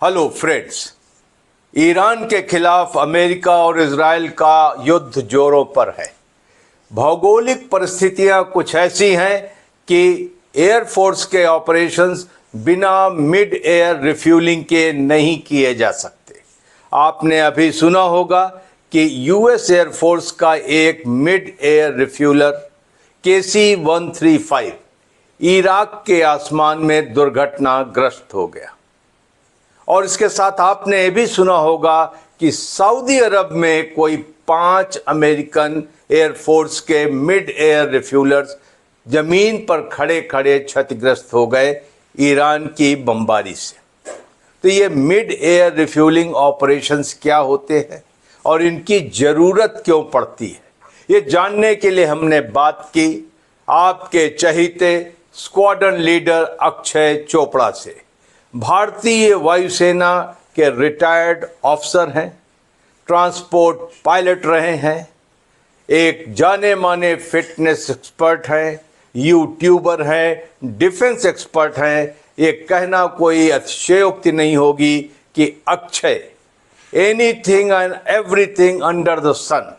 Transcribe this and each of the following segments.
Hello friends. Iran के खिलाफ America और इजराइल का युद्ध जोरों पर है। भौगोलिक परिस्थितियां कुछ ऐसी हैं कि एयरफोर्स के ऑपरेशंस बिना मिड एयर रिफ्यूलिंग के नहीं किए जा सकते। आपने अभी सुना होगा कि यूएस एयरफोर्स का एक mid air refueller KC-135 Iraq के आसमान में दुर्घटनाग्रस्त हो गया। और इसके साथ आपने ये भी सुना होगा कि सऊदी अरब में कोई 5 अमेरिकन एयरफोर्स के मिड एयर रिफ्यूलर्स जमीन पर खड़े खड़े क्षतिग्रस्त हो गए ईरान की बमबारी से। तो ये मिड एयर रिफ्यूलिंग ऑपरेशंस क्या होते हैं और इनकी ज़रूरत क्यों पड़ती है, ये जानने के लिए हमने बात की आपके चहीते स्क्वाड्रन लीडर अक्षय चोपड़ा से। भारतीय वायुसेना के रिटायर्ड ऑफिसर हैं, ट्रांसपोर्ट पायलट रहे हैं, एक जाने माने फिटनेस एक्सपर्ट हैं, यूट्यूबर हैं, डिफेंस एक्सपर्ट हैं। ये कहना कोई अतिशयोक्ति नहीं होगी कि Akshay anything and everything under the sun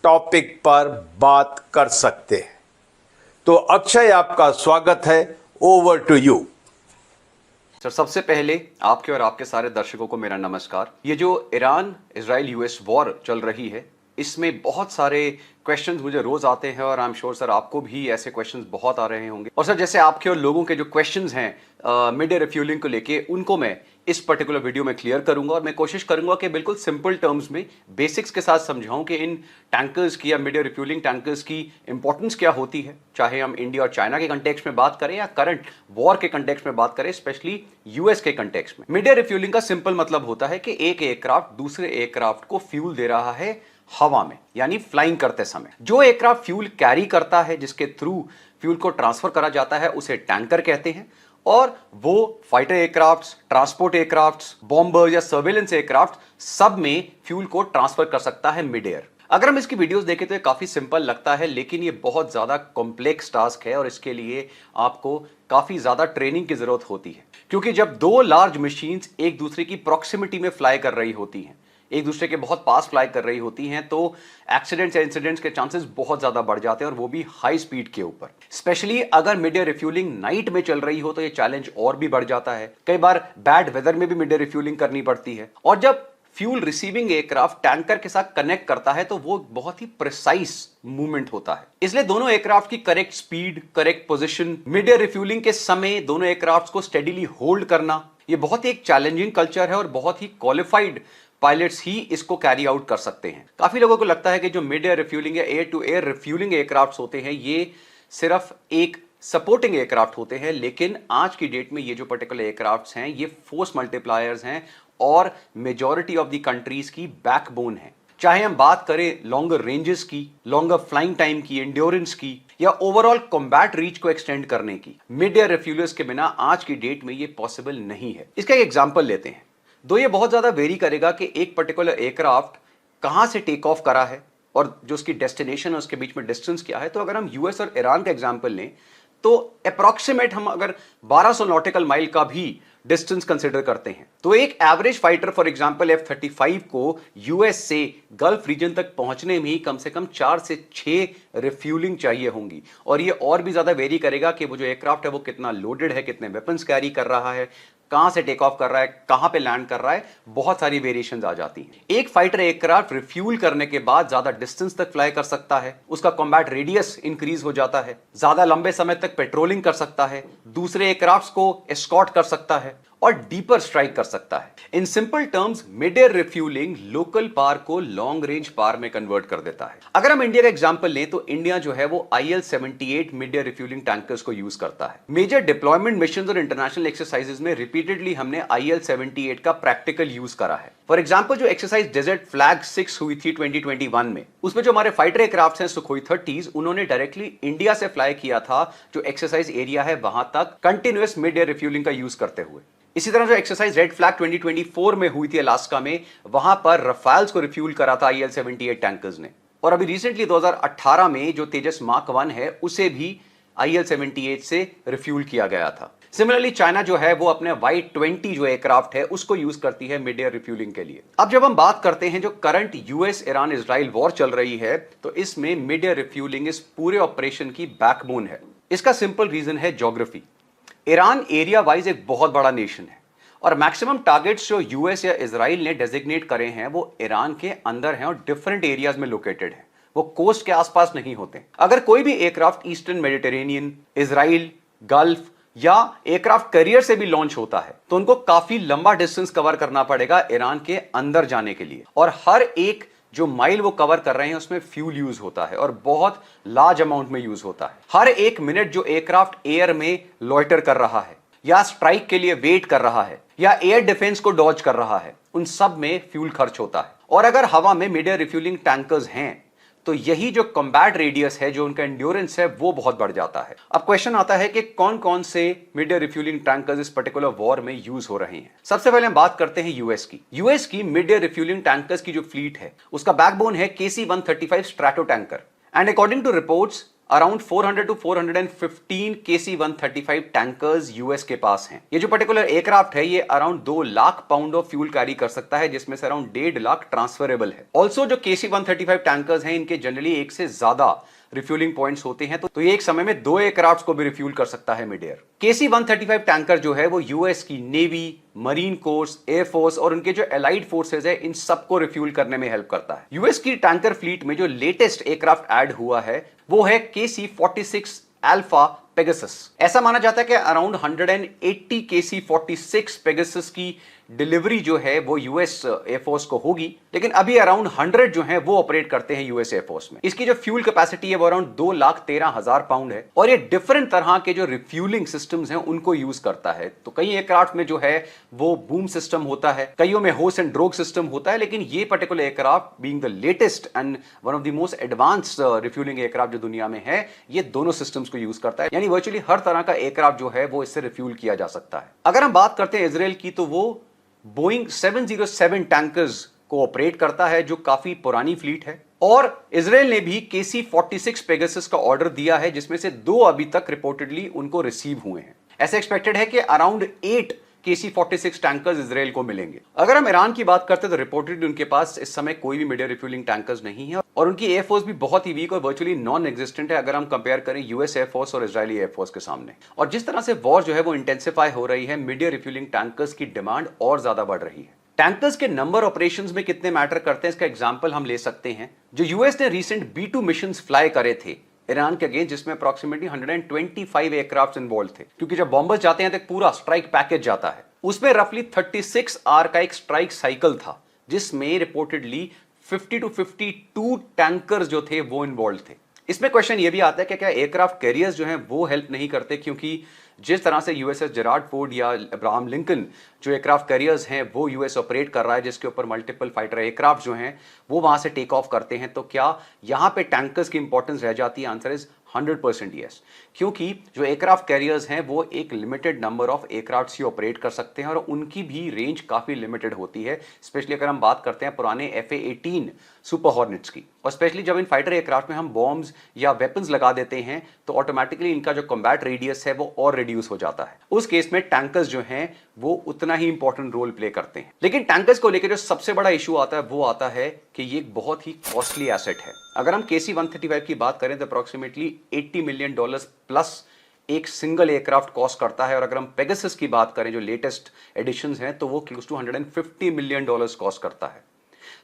topic पर बात कर सकते हैं। तो अक्षय, आपका स्वागत है। Over to you sir. सबसे पहले आपके और आपके सारे दर्शकों को मेरा नमस्कार। ये जो ईरान इजराइल यूएस वॉर चल रही है, इसमें बहुत सारे क्वेश्चंस मुझे रोज आते हैं और आई एम श्योर सर आपको भी ऐसे क्वेश्चंस बहुत आ रहे होंगे। और सर जैसे आपके और लोगों के जो क्वेश्चंस हैं मिड एयर रिफ्यूलिंग को लेके, उनको मैं इस पर्टिकुलर वीडियो में क्लियर करूंगा और मैं कोशिश करूंगा कि बिल्कुल सिंपल टर्म्स में बेसिक्स के साथ समझाऊं कि इन टैंकर्स की या मिड एयर रिफ्यूलिंग टैंकर्स की इंपॉर्टेंस क्या होती है, चाहे हम इंडिया और चाइना के कंटेक्स्ट में बात करें या करंट वॉर के कंटेक्स्ट में बात करें, स्पेशली यूएस के कंटेक्स्ट में। मिड एयर रिफ्यूलिंग का सिंपल मतलब होता है कि एक एयरक्राफ्ट दूसरे एयरक्राफ्ट को फ्यूल दे रहा है हवा में, यानी फ्लाइंग करते समय। जो एयरक्राफ्ट फ्यूल कैरी करता है, जिसके थ्रू फ्यूल को ट्रांसफर करा जाता है, उसे टैंकर कहते हैं। और वो fighter aircrafts, transport aircrafts, bomber या सर्वेलेंस एयरक्राफ्ट सब में फ्यूल को ट्रांसफर कर सकता है मिड एयर। अगर हम इसकी वीडियोस देखें तो ये काफी सिंपल लगता है, लेकिन ये बहुत ज्यादा कॉम्प्लेक्स टास्क है और इसके लिए आपको काफी ज्यादा ट्रेनिंग की जरूरत होती है। क्योंकि जब दो लार्ज मशीन्स एक दूसरे की प्रॉक्सिमिटी में फ्लाई कर रही होती हैं, एक दूसरे के बहुत पास फ्लाई कर रही होती हैं, तो एक्सीडेंट्स या इंसिडेंट्स के चांसेस बहुत ज्यादा बढ़ जाते हैं और वो भी हाई स्पीड के ऊपर। स्पेशली अगर मिड एयर रिफ्यूलिंग नाइट में चल रही हो तो ये चैलेंज और भी बढ़ जाता है। कई बार बैड वेदर में भी मिड एयर रिफ्यूलिंग करनी पड़ती है। और जब फ्यूल रिसीविंग एयरक्राफ्ट टैंकर के साथ कनेक्ट करता है तो वो बहुत ही प्रिसाइज मूवमेंट होता है। इसलिए दोनों एयरक्राफ्ट की correct speed, correct position, mid air refuelling के समय दोनों एयरक्राफ्ट को स्टेडीली होल्ड करना, ये बहुत ही एक चैलेंजिंग कल्चर है और बहुत ही क्वालिफाइड पायलट्स ही इसको कैरी आउट कर सकते हैं। काफी लोगों को लगता है कि जो मिड एयर रिफ्यूलिंग या air to air refuelling aircraft होते हैं, ये सिर्फ एक सपोर्टिंग एयरक्राफ्ट होते हैं, लेकिन आज की डेट में ये जो पर्टिकुलर एयरक्राफ्ट्स हैं, ये फोर्स मल्टीप्लायर्स हैं और मेजॉरिटी ऑफ द कंट्रीज की बैकबोन है। चाहे हम बात करें लॉन्गर रेंजेस की, लॉन्गर फ्लाइंग टाइम की, एंड्योरेंस की, या ओवरऑल कॉम्बैट रीच को एक्सटेंड करने की, मिड एयर रिफ्यूलर्स के बिना आज की डेट में ये पॉसिबल नहीं है। इसका एक एग्जांपल लेते हैं। दो ये बहुत ज्यादा वेरी करेगा कि एक पर्टिकुलर एयरक्राफ्ट कहां से टेक ऑफ करा है और जो उसकी डेस्टिनेशन है उसके बीच में डिस्टेंस क्या है। तो अगर हम यूएस और ईरान का एग्जांपल लें तो अप्रॉक्सीमेट हम अगर 1200 नॉटिकल माइल का भी डिस्टेंस कंसिडर करते हैं, तो एक average fighter for example F-35 को यूएस से गल्फ रीजन तक पहुंचने में ही कम से कम 4 से 6 रिफ्यूलिंग चाहिए होंगी। और ये और भी ज्यादा वेरी करेगा कि वो जो एयरक्राफ्ट है वो कितना लोडेड है, कितने वेपन्स कैरी कर रहा है, कहां से टेक ऑफ कर रहा है, कहां पे लैंड कर रहा है, बहुत सारी वेरिएशंस आ जाती हैं। एक फाइटर एयरक्राफ्ट रिफ्यूल करने के बाद ज्यादा डिस्टेंस तक फ्लाई कर सकता है, उसका कॉम्बैट रेडियस इंक्रीज हो जाता है, ज्यादा लंबे समय तक पेट्रोलिंग कर सकता है, दूसरे एयरक्राफ्ट्स को एस्कॉर्ट कर सकता है और डीपर स्ट्राइक कर सकता है। In simple terms mid air refuelling local power को लॉन्ग रेंज पावर में कन्वर्ट कर देता है। अगर हम इंडिया का एग्जांपल लें तो इंडिया जो है वो IL-78 mid air refuelling tankers को यूज करता है। मेजर डिप्लॉयमेंट मिशंस और इंटरनेशनल एक्सरसाइजेज में रिपीटेडली हमने IL-78 का प्रैक्टिकल यूज करा है। फॉर एग्जांपल जो एक्सरसाइज डेजर्ट फ्लैग 6 हुई थी 2021 में, उसमें जो हमारे फाइटर एयरक्राफ्ट हैं सुखोई 30s, उन्होंने डायरेक्टली इंडिया से फ्लाई किया था जो एक्सरसाइज एरिया है वहां तक कंटिन्यूअस मिड एयर रिफ्यूलिंग का यूज करते हुए। इसी तरह जो एक्सरसाइज रेड फ्लैग 2024 में हुई थी अलास्का में, वहां पर रफाल्स को रिफ्यूल करा था IL-78 टैंकर्स ने। और अभी रिसेंटली 2018 में जो तेजस मार्क 1 है, उसे भी IL-78 से रिफ्यूल किया गया था। सिमिलरली चाइना जो है वो अपने Y-20 जो एयरक्राफ्ट है उसको यूज करती है मिड एयर रिफ्यूलिंग के लिए। अब जब हम बात करते हैं जो current US Iran Israel war चल रही है, तो इसमें मिड एयर रिफ्यूलिंग इस पूरे ऑपरेशन की बैकबोन है। इसका सिंपल रीजन है ज्योग्राफी। ईरान एरिया वाइज एक बहुत बड़ा नेशन है और मैक्सिमम टारगेट्स जो यूएस या इजराइल ने डेजिग्नेट करे हैं वो ईरान के अंदर हैं और डिफरेंट एरियाज में लोकेटेड हैं, वो कोस्ट के आसपास नहीं होते। अगर कोई भी aircraft eastern Mediterranean, Israel, gulf या एयरक्राफ्ट करियर से भी लॉन्च होता है तो उनको काफी लंबा डिस्टेंस कवर करना पड़ेगा ईरान के अंदर जाने के लिए, और हर एक जो माइल वो कवर कर रहे हैं उसमें फ्यूल यूज होता है और बहुत लार्ज अमाउंट में यूज होता है। हर एक मिनट जो एयरक्राफ्ट एयर में लॉइटर कर रहा है या स्ट्राइक के लिए वेट कर रहा है या एयर डिफेंस को डॉज कर रहा है, उन सब में फ्यूल खर्च होता है। और अगर हवा में मिड एयर रिफ्यूलिंग टैंकर्स हैं तो यही जो कॉम्बैट रेडियस है, जो उनका एंड्योरेंस है, वो बहुत बढ़ जाता है। अब क्वेश्चन आता है कि कौन कौन से मिड एयर रिफ्यूलिंग टैंकर्स इस पर्टिकुलर वॉर में यूज हो रहे हैं। सबसे पहले हम बात करते हैं यूएस की। यूएस की मिड एयर रिफ्यूलिंग टैंकर्स की जो फ्लीट है उसका बैकबोन है KC-135 Stratotanker, and according to reports around 400 to 415 KC-135 tankers US के पास हैं। ये जो पर्टिकुलर एयरक्राफ्ट है ये around 2 lakh pound of fuel carry कर सकता है, जिसमें से अराउंड 1.5 लाख ट्रांसफरेबल है। ऑल्सो जो KC-135 टैंकर्स हैं इनके जनरली एक से ज्यादा रिफ्यूलिंग पॉइंट्स होते हैं, तो ये एक समय में 2 एयरक्राफ्ट को भी रिफ्यूल कर सकता है मिड एयर। KC-135 टैंकर जो है वो यूएस की नेवी, मरीन कोर्स, एयरफोर्स और उनके जो एलाइड फोर्सेज है इन सबको रिफ्यूल करने में हेल्प करता है। यूएस की टैंकर फ्लीट में जो लेटेस्ट एयरक्राफ्ट ऐड हुआ है वो है KC-46 अल्फा पेगासस। ऐसा माना जाता है कि अराउंड 180 KC-46 पेगासस की डिलीवरी जो है वो यूएस एयरफोर्स को होगी, लेकिन अभी अराउंड 100 जो है वो ऑपरेट करते हैं यूएस एयरफोर्स में। इसकी जो फ्यूल कैपेसिटी है वो अराउंड 2,13,000 पाउंड है और ये डिफरेंट तरह के जो रिफ्यूलिंग सिस्टम्स हैं उनको यूज करता है। तो कई एयरक्राफ्ट में जो है वो बूम सिस्टम होता है, कईयों में होस एंड ड्रोग सिस्टम होता है, लेकिन ये particular aircraft being the latest and one of the most advanced refuelling aircraft जो दुनिया में है, ये दोनों सिस्टम्स को यूज करता है। यानी वर्चुअली हर तरह का एयरक्राफ्ट जो है वो इससे रिफ्यूल किया जा सकता है। अगर हम बात करते हैं इजराइल की, तो वो बोइंग 707 टैंकर्स को ऑपरेट करता है जो काफी पुरानी फ्लीट है, और इजराइल ने भी KC-46 पेगासस का ऑर्डर दिया है जिसमें से 2 अभी तक रिपोर्टेडली उनको रिसीव हुए हैं। ऐसे एक्सपेक्टेड है कि अराउंड 8 KC-46 टैंकर्स इजराइल को मिलेंगे। अगर हम ईरान की बात करते हैं तो रिपोर्टेडली उनके पास इस समय कोई भी मिड एयर रिफ्यूलिंग टैंकर्स नहीं है और उनकी एयरफोर्स भी बहुत ही वीक और वर्चुअली नॉन एग्जिस्टेंट है अगर हम कंपेयर करें यूएस एयरफोर्स और इजरायली एयरफोर्स के सामने। और जिस तरह से वॉर जो है वो इंटेंसिफाई हो रही है, मिड एयर रिफ्यूलिंग टैंकर्स की डिमांड और ज्यादा बढ़ रही है। टैंकर्स के नंबर ऑपरेशंस में कितने मैटर करते हैं इसका एग्जांपल हम ले सकते हैं। जो यूएस ने रीसेंट B2 मिशंस फ्लाई करे थे ईरान के अगेंस्ट, जिसमें अप्रॉक्सिमेटली 125 एयरक्राफ्ट इन्वॉल्व थे, क्योंकि जब बॉम्बर्स जाते हैं तो एक पूरा स्ट्राइक पैकेज जाता है। उसमें रफली 36 आवर का एक स्ट्राइक साइकिल था जिसमें रिपोर्टेडली 50 to 52 टैंकर्स जो थे वो इन्वॉल्व थे। इसमें क्वेश्चन ये भी आता है कि क्या एयरक्राफ्ट कैरियर्स जो हैं वो हेल्प नहीं करते, क्योंकि जिस तरह से यूएसएस जेरार्ड फोर्ड या अब्राहम लिंकन जो एयरक्राफ्ट कैरियर्स हैं वो यूएस ऑपरेट कर रहा है, जिसके ऊपर मल्टीपल फाइटर एयरक्राफ्ट जो हैं वो वहां से टेक ऑफ करते हैं, तो क्या यहां पे टैंकर्स की इंपॉर्टेंस रह जाती है? आंसर इज 100% यस, क्योंकि जो एयरक्राफ्ट कैरियर्स हैं वो एक limited number of aircraft he operate कर सकते हैं और उनकी भी रेंज काफी लिमिटेड होती है, स्पेशली अगर हम बात करते हैं पुराने FA-18 सुपर हॉर्नेट्स की। और स्पेशली जब इन फाइटर एयरक्राफ्ट में हम बॉम्ब्स या वेपन्स लगा देते हैं तो ऑटोमेटिकली इनका जो कॉम्बैट रेडियस है वो और रिड्यूस हो जाता है। उस केस में टैंकर्स जो हैं वो उतना ही इंपॉर्टेंट रोल प्ले करते हैं। लेकिन टैंकर्स को लेकर जो सबसे बड़ा इशू आता है वो आता है कि ये एक बहुत ही कॉस्टली एसेट है। अगर हम KC-135 की बात करें तो अप्रॉक्सिमेटली $80 मिलियन प्लस एक सिंगल एयरक्राफ्ट कॉस्ट करता है, और अगर हम पेगासस की बात करें जो लेटेस्ट एडिशंस हैं तो वो क्लोज टू $150 मिलियन कॉस्ट करता है।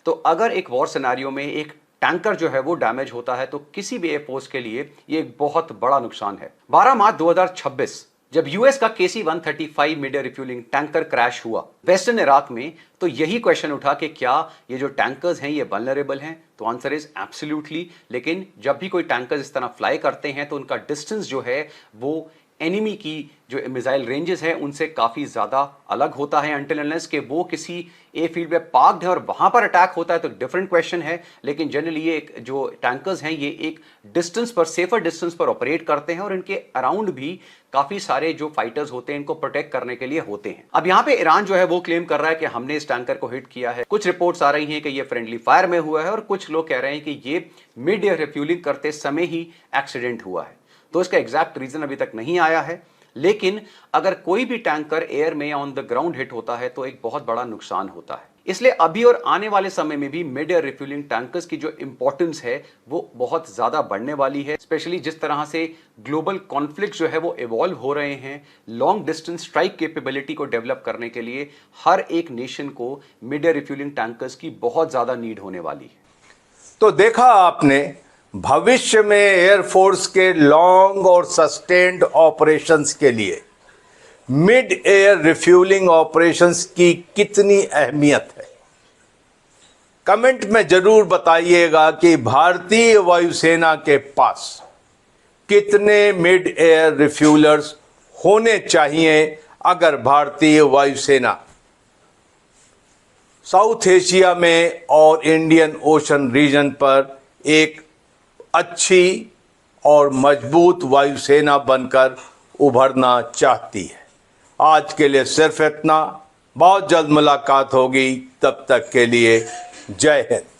तो अगर एक वॉर सिनेरियो में एक टैंकर जो है वो डैमेज होता है तो किसी भी एयरफोर्स के लिए ये एक बहुत बड़ा नुकसान है। 12 मार्च 2026 जब यूएस का KC-135 mid air refuelling tanker crash हुआ वेस्टर्न इराक में, तो यही क्वेश्चन उठा कि क्या ये जो टैंकर्स हैं ये वल्नरेबल हैं? तो आंसर इज एब्सोल्युटली। लेकिन जब भी कोई टैंकर्स इस तरह फ्लाई करते हैं तो उनका डिस्टेंस जो है वो एनिमी की जो मिसाइल रेंजेस है उनसे काफी ज्यादा अलग होता है, अनटिल अनलेस कि वो किसी एयरफील्ड में पार्क्ड है और वहां पर अटैक होता है तो डिफरेंट क्वेश्चन है। लेकिन जनरली ये जो टैंकर्स हैं ये एक डिस्टेंस पर, सेफर डिस्टेंस पर ऑपरेट करते हैं और इनके अराउंड भी काफी सारे जो फाइटर्स होते हैं इनको प्रोटेक्ट करने के लिए होते हैं। अब यहाँ पे ईरान जो है वो क्लेम कर रहा है कि हमने इस टैंकर को हिट किया है। कुछ रिपोर्ट्स आ रही हैं कि ये फ्रेंडली फायर में हुआ है और कुछ लोग कह रहे हैं कि ये मिड एयर रिफ्यूलिंग करते समय ही एक्सीडेंट हुआ है। तो इसका एग्जैक्ट रीजन अभी तक नहीं आया है, लेकिन अगर कोई भी टैंकर एयर में या ऑन द ग्राउंड हिट होता है तो एक बहुत बड़ा नुकसान होता है। इसलिए अभी और आने वाले समय में भी मिड एयर रिफ्यूलिंग टैंकर्स की जो इंपॉर्टेंस है वो बहुत ज्यादा बढ़ने वाली है, स्पेशली जिस तरह से ग्लोबल कॉन्फ्लिक्ट जो है वो इवॉल्व हो रहे हैं। लॉन्ग डिस्टेंस स्ट्राइक कैपेबिलिटी को डेवलप करने के लिए हर एक नेशन को मिड एयर रिफ्यूलिंग टैंकर्स की बहुत ज्यादा नीड होने वाली है। तो देखा आपने, भविष्य में एयरफोर्स के लॉन्ग और सस्टेन्ड ऑपरेशंस के लिए मिड एयर रिफ्यूलिंग ऑपरेशंस की कितनी अहमियत है। कमेंट में जरूर बताइएगा कि भारतीय वायुसेना के पास कितने मिड एयर रिफ्यूलर्स होने चाहिए अगर भारतीय वायुसेना साउथ एशिया में और इंडियन ओशन रीजन पर एक अच्छी और मजबूत वायुसेना बनकर उभरना चाहती है। आज के लिए सिर्फ इतना। बहुत जल्द मुलाकात होगी, तब तक के लिए जय हिंद।